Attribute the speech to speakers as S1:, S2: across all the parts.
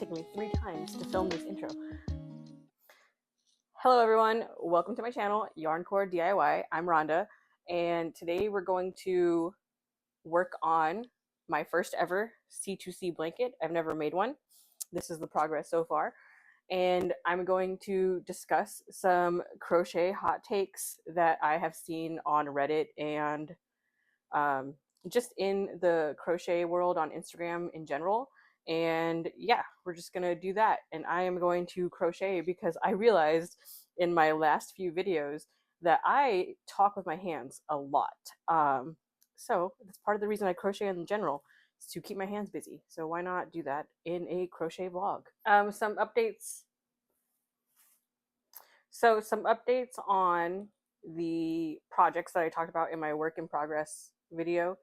S1: taken me 3 times to film this intro. Hello everyone, welcome to my channel, Yarncore DIY. I'm Rhonda, and today we're going to work on my first ever C2C blanket. I've never made one. This is the progress so far. And I'm going to discuss some crochet hot takes that I have seen on Reddit and just in the crochet world on Instagram in general. And yeah, we're just gonna do that. And I am going to crochet because I realized in my last few videos that I talk with my hands a lot. So that's part of the reason I crochet in general, is to keep my hands busy. So why not do that in a crochet vlog? Some updates. So some updates on the projects that I talked about in my work in progress video.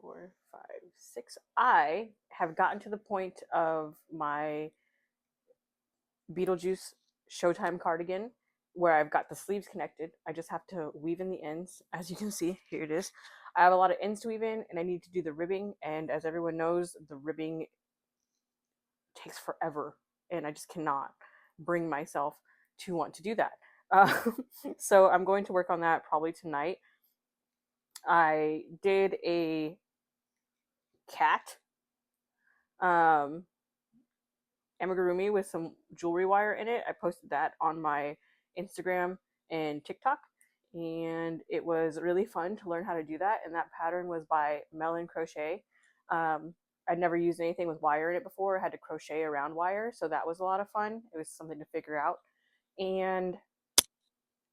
S1: 4, 5, 6. I have gotten to the point of my Beetlejuice Showtime cardigan where I've got the sleeves connected. I just have to weave in the ends. As you can see, here it is. I have a lot of ends to weave in, and I need to do the ribbing. And as everyone knows, the ribbing takes forever, and I just cannot bring myself to want to do that. So I'm going to work on that probably tonight. I did a cat amigurumi with some jewelry wire in it. I posted that on my Instagram and TikTok, and it was really fun to learn how to do that. And that pattern was by Melon Crochet. I'd never used anything with wire in it before. I had to crochet around wire, so that was a lot of fun. It was something to figure out. And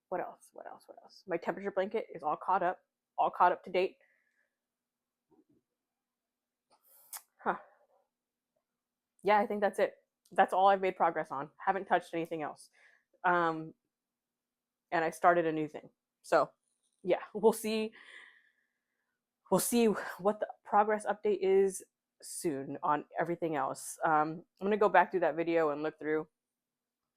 S1: what else? My temperature blanket is all caught up to date. Yeah, I think that's it. That's all I've made progress on. Haven't touched anything else. And I started a new thing. So yeah, we'll see what the progress update is soon on everything else. I'm gonna go back through that video and look through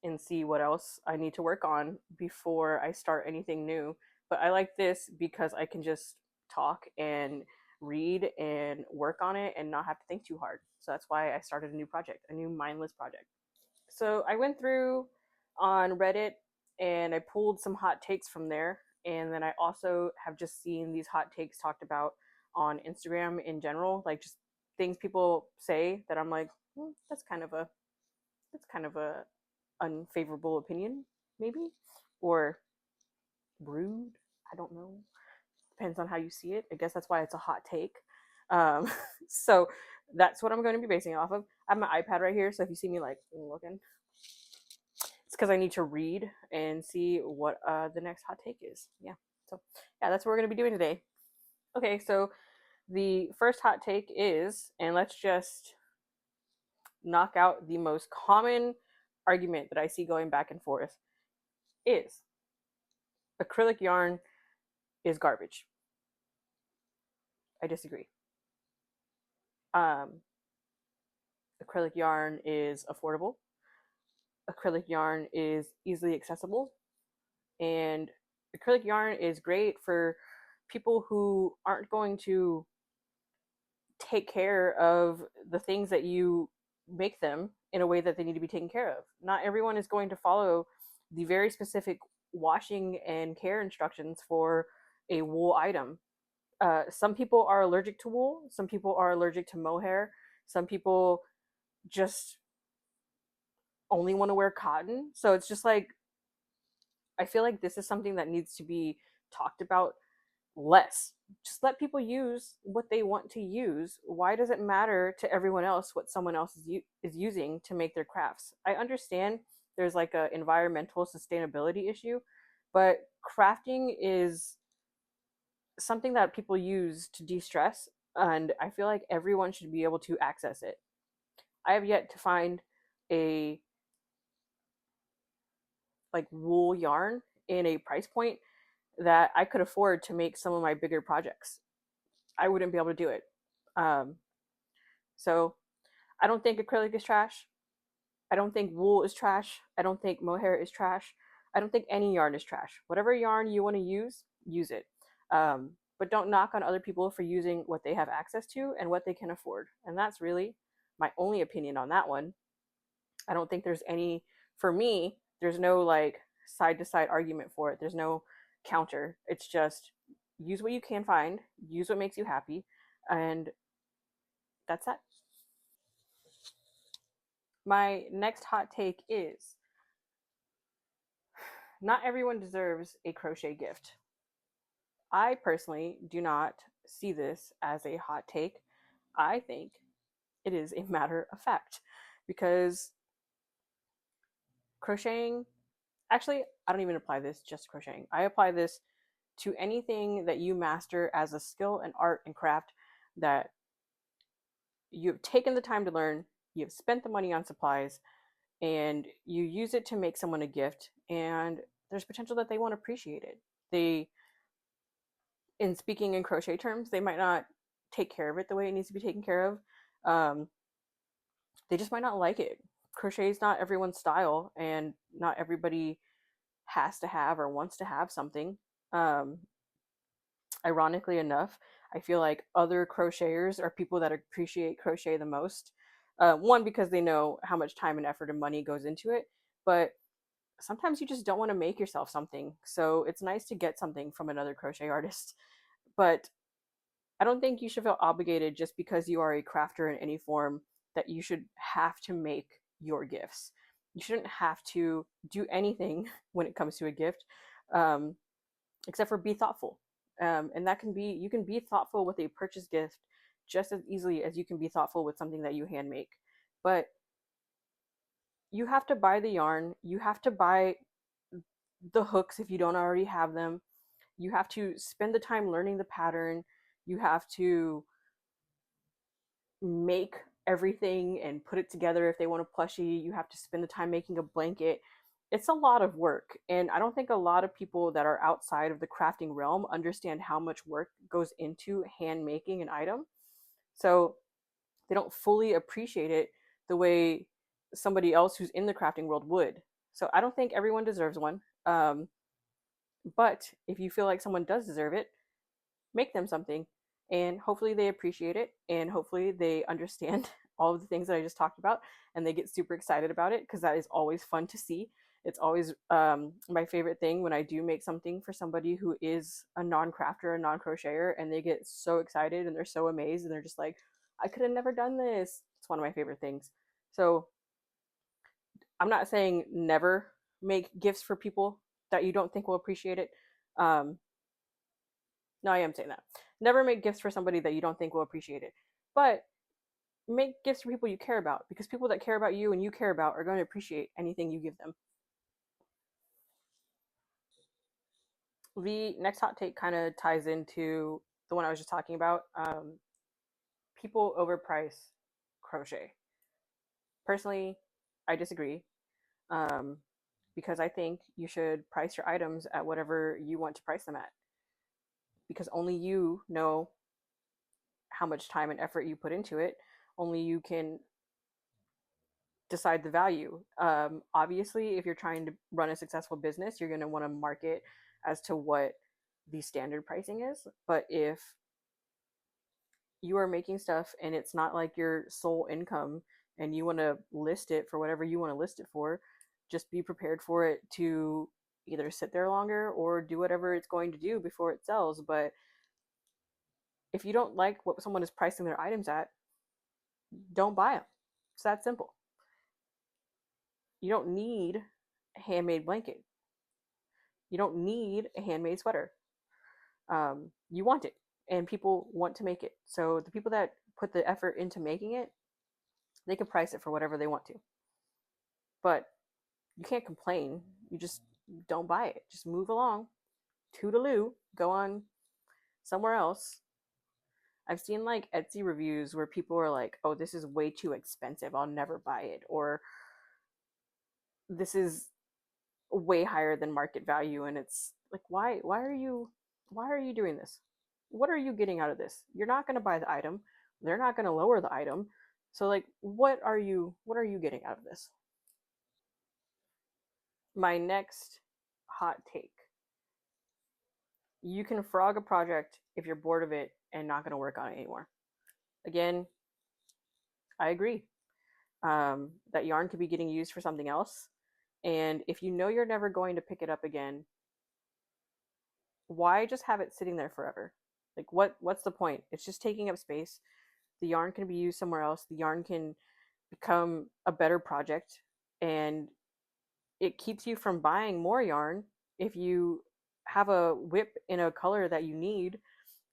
S1: and see what else I need to work on before I start anything new. But I like this because I can just talk and read and work on it and not have to think too hard. So that's why I started a new project, a new mindless project. So I went through on Reddit and I pulled some hot takes from there. And then I also have just seen these hot takes talked about on Instagram in general, like just things people say that I'm like, that's kind of a unfavorable opinion, maybe, or rude. I don't know. Depends on how you see it. I guess that's why it's a hot take. So that's what I'm going to be basing it off of. I have my iPad right here, so if you see me like looking, it's because I need to read and see what the next hot take is. Yeah. So yeah, that's what we're going to be doing today. Okay, so the first hot take is, and let's just knock out the most common argument that I see going back and forth, is acrylic yarn is garbage. I disagree. Acrylic yarn is affordable. Acrylic yarn is easily accessible. And acrylic yarn is great for people who aren't going to take care of the things that you make them in a way that they need to be taken care of. Not everyone is going to follow the very specific washing and care instructions for a wool item. Some people are allergic to wool. Some people are allergic to mohair. Some people just only want to wear cotton. So it's just like, I feel like this is something that needs to be talked about less. Just let people use what they want to use. Why does it matter to everyone else what someone else is using to make their crafts? I understand there's like a environmental sustainability issue, but crafting is something that people use to de-stress, and I feel like everyone should be able to access it. I have yet to find a like wool yarn in a price point that I could afford to make some of my bigger projects. I wouldn't be able to do it. So I don't think acrylic is trash. I don't think wool is trash. I don't think mohair is trash. I don't think any yarn is trash. Whatever yarn you want to use it. But don't knock on other people for using what they have access to and what they can afford. And that's really my only opinion on that one. I don't think there's any, for me, there's no like side to side argument for it. There's no counter. It's just use what you can find, use what makes you happy, and that's that. My next hot take is not everyone deserves a crochet gift. I personally do not see this as a hot take. I think it is a matter of fact because crocheting, actually, I don't even apply this just to crocheting. I apply this to anything that you master as a skill and art and craft that you've taken the time to learn, you've spent the money on supplies, and you use it to make someone a gift, and there's potential that they won't appreciate it. They, in speaking in crochet terms, they might not take care of it the way it needs to be taken care of. Um, they just might not like it. Crochet is not everyone's style, and not everybody has to have or wants to have something. Um, Ironically enough, I feel like other crocheters are people that appreciate crochet the most. One, because they know how much time and effort and money goes into it, but sometimes you just don't want to make yourself something. So it's nice to get something from another crochet artist. But I don't think you should feel obligated just because you are a crafter in any form that you should have to make your gifts. You shouldn't have to do anything when it comes to a gift. Um, except for be thoughtful. And that can be, you can be thoughtful with a purchase gift just as easily as you can be thoughtful with something that you hand make. But you have to buy the yarn, you have to buy the hooks if you don't already have them, you have to spend the time learning the pattern, you have to make everything and put it together. If they want a plushie, you have to spend the time making a blanket. It's a lot of work, and I don't think a lot of people that are outside of the crafting realm understand how much work goes into hand making an item, so they don't fully appreciate it the way somebody else who's in the crafting world would. So I don't think everyone deserves one, but if you feel like someone does deserve it, make them something, and hopefully they appreciate it, and hopefully they understand all of the things that I just talked about, and they get super excited about it, because that is always fun to see. It's always my favorite thing when I do make something for somebody who is a non-crafter, a non-crocheter, and they get so excited and they're so amazed and they're just like, I could have never done this. It's one of my favorite things. So I'm not saying never make gifts for people that you don't think will appreciate it. um, no, I am saying that. Never make gifts for somebody that you don't think will appreciate it. But make gifts for people you care about, because people that care about you and you care about are going to appreciate anything you give them. The next hot take kind of ties into the one I was just talking about. People overprice crochet. Personally, I disagree, um, because I think you should price your items at whatever you want to price them at, because only you know how much time and effort you put into it. Only you can decide the value. Obviously, if you're trying to run a successful business, you're going to want to market as to what the standard pricing is. But if you are making stuff and it's not like your sole income and you want to list it for whatever you want to list it for, just be prepared for it to either sit there longer or do whatever it's going to do before it sells. But if you don't like what someone is pricing their items at, don't buy them. It's that simple. You don't need a handmade blanket. You don't need a handmade sweater. You want it, and people want to make it. So the people that put the effort into making it, they can price it for whatever they want to. But you can't complain. You just don't buy it. Just move along. Toodaloo. Go on somewhere else. I've seen like Etsy reviews where people are like, "Oh, this is way too expensive. I'll never buy it," or "This is way higher than market value," and it's like, why are you doing this? What are you getting out of this? You're not going to buy the item, they're not going to lower the item, so like what are you getting out of this? My next hot take: you can frog a project if you're bored of it and not going to work on it anymore. Again, I agree. That yarn could be getting used for something else. And if you know you're never going to pick it up again, why just have it sitting there forever? Like what's the point? It's just taking up space. The yarn can be used somewhere else. The yarn can become a better project, and it keeps you from buying more yarn if you have a WIP in a color that you need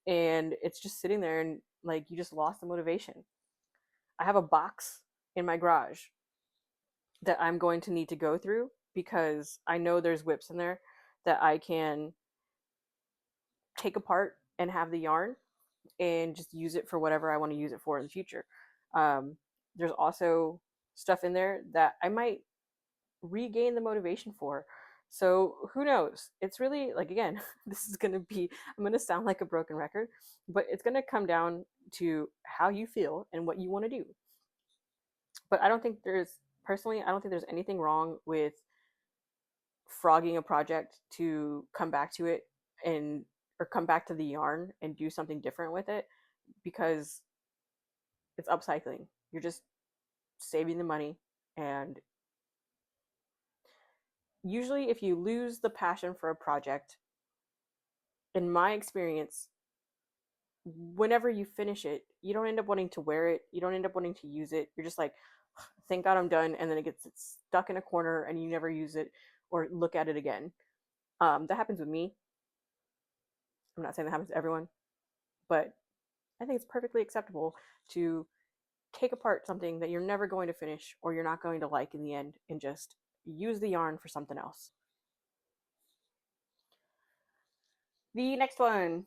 S1: and it's just sitting there and like you just lost the motivation. I have a box in my garage that I'm going to need to go through because I know there's WIPs in there that I can take apart and have the yarn and just use it for whatever I want to use it for in the future. Um, there's also stuff in there that I might regain the motivation for. So who knows? It's really like, again, this is going to be, I'm going to sound like a broken record, but it's going to come down to how you feel and what you want to do. But I don't think there's, personally, I don't think there's anything wrong with frogging a project to come back to it and or come back to the yarn and do something different with it, because it's upcycling. You're just saving the money. And usually if you lose the passion for a project, in my experience, whenever you finish it, you don't end up wanting to wear it, you don't end up wanting to use it. You're just like, thank God I'm done, and then it gets stuck in a corner and you never use it or look at it again. That happens with me. I'm not saying that happens to everyone, but I think it's perfectly acceptable to take apart something that you're never going to finish or you're not going to like in the end and just use the yarn for something else. The next one.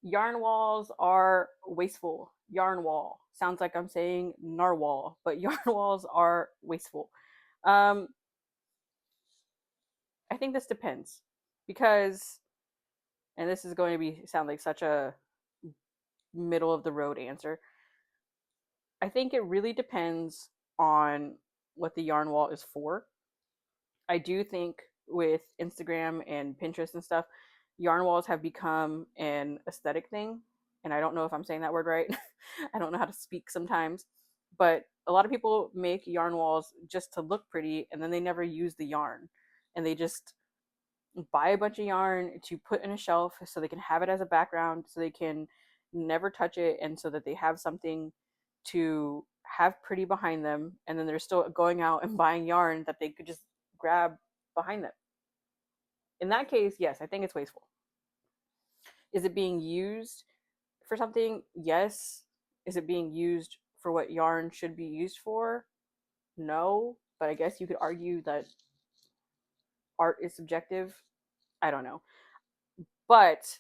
S1: Yarn walls are wasteful. Yarn wall. Sounds like I'm saying narwhal, but yarn walls are wasteful. I think this depends because, and this is going to be sound like such a middle of the road answer. I think it really depends on what the yarn wall is for. I do think with Instagram and Pinterest and stuff, yarn walls have become an aesthetic thing. And I don't know if I'm saying that word right. I don't know how to speak sometimes. But a lot of people make yarn walls just to look pretty and then they never use the yarn. And they just buy a bunch of yarn to put in a shelf so they can have it as a background, so they can never touch it, and so that they have something to have pretty behind them. And then they're still going out and buying yarn that they could just grab behind them. In that case, yes, I think it's wasteful. Is it being used for something? Yes. Is it being used for what yarn should be used for? No. But I guess you could argue that art is subjective. I don't know. But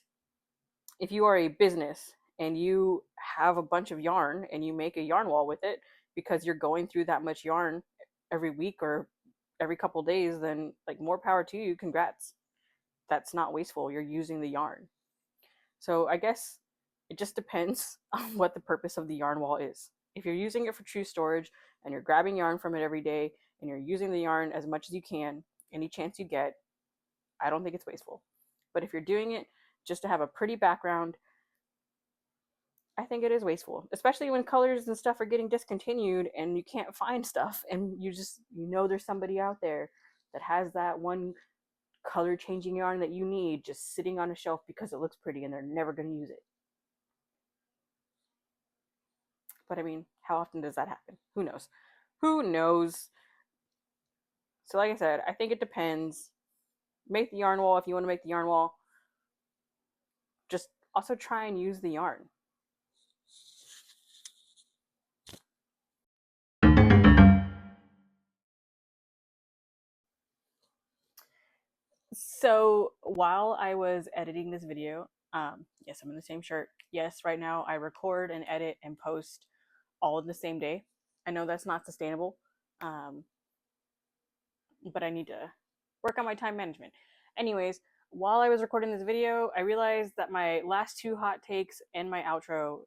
S1: if you are a business and you have a bunch of yarn and you make a yarn wall with it because you're going through that much yarn every week or every couple days, then like more power to you. Congrats. That's not wasteful. You're using the yarn. So I guess it just depends on what the purpose of the yarn wall is. If you're using it for true storage and you're grabbing yarn from it every day and you're using the yarn as much as you can, any chance you get, I don't think it's wasteful. But if you're doing it just to have a pretty background, I think it is wasteful, especially when colors and stuff are getting discontinued and you can't find stuff and you know there's somebody out there that has that one color changing yarn that you need just sitting on a shelf because it looks pretty and they're never going to use it. But I mean, how often does that happen? Who knows? Who knows? So like I said, I think it depends. Make the yarn wall if you want to make the yarn wall. Just also try and use the yarn. So while I was editing this video, yes, I'm in the same shirt. Yes, right now I record and edit and post all in the same day. I know that's not sustainable, but I need to work on my time management. Anyways, while I was recording this video, I realized that my last two hot takes and my outro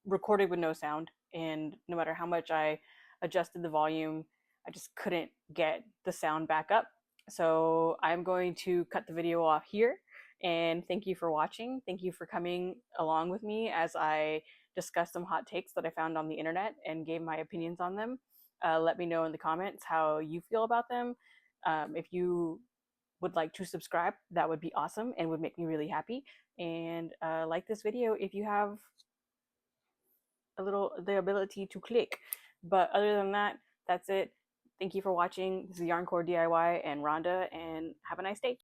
S1: recorded with no sound, and no matter how much I adjusted the volume, I just couldn't get the sound back up. So I'm going to cut the video off here, and thank you for watching. Thank you for coming along with me as I discussed some hot takes that I found on the internet and gave my opinions on them. Let me know in the comments how you feel about them. If you would like to subscribe, that would be awesome and would make me really happy. And like this video if you have the ability to click. But other than that, that's it. Thank you for watching. This is Yarn Core DIY and Rhonda, and have a nice day.